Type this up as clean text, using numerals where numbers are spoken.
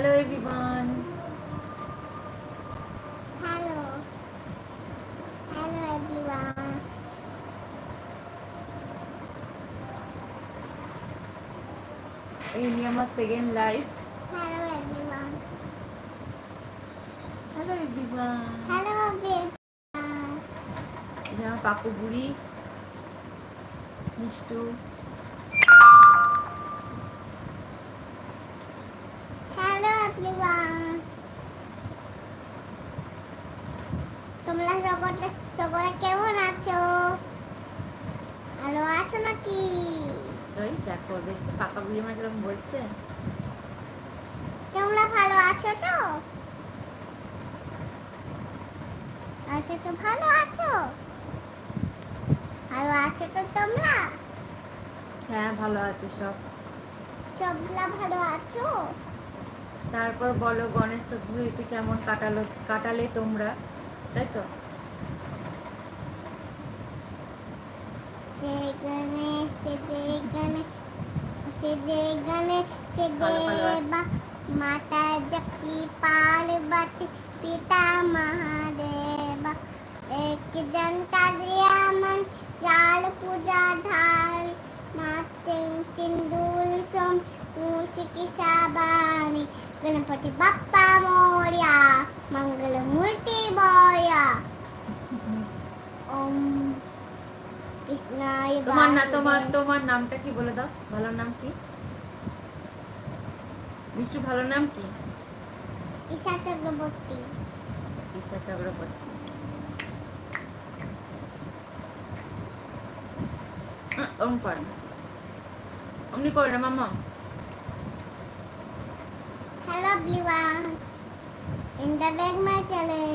Hello everyone. Hello. Hello everyone. In my second live. Hello everyone. Hello everyone. Hello everyone. ये আমার কাকু বুড়ি Mishtu. Hello everyone. তোমরা সকলে কেমন আছো? ভালো আছো নাকি? ওই দেখো দেখছো কাকা বুড়ি আমার কিরকম বলছে। তোমরা ভালো আছো তো? আছো তো ভালো আছো? ভালো আছো তো তোমরা? হ্যাঁ ভালো আছে সব। সবলা ভালো আছো? তারপর বলো গণেশ চতুর্থী কেমন কাটালে তোমরা, তাই তো? माता जकी पार्वती पिता महादेव एक जनता मन चाल पूजा ढाल माते सिंदूर सोम की साबानी गणपति बप्पा मोरया मंगल मूर्ति बोया ओम কৃষ্ণায় তোমার নামটা কি বলে দাও, ভালো নাম কি? মিষ্টু ভালো নাম কি? ঈশা চক্রবর্তী। ঈশা চক্রবর্তী। ওম করে না, অমনি করে না মামা। Hello everyone. In the back my channel.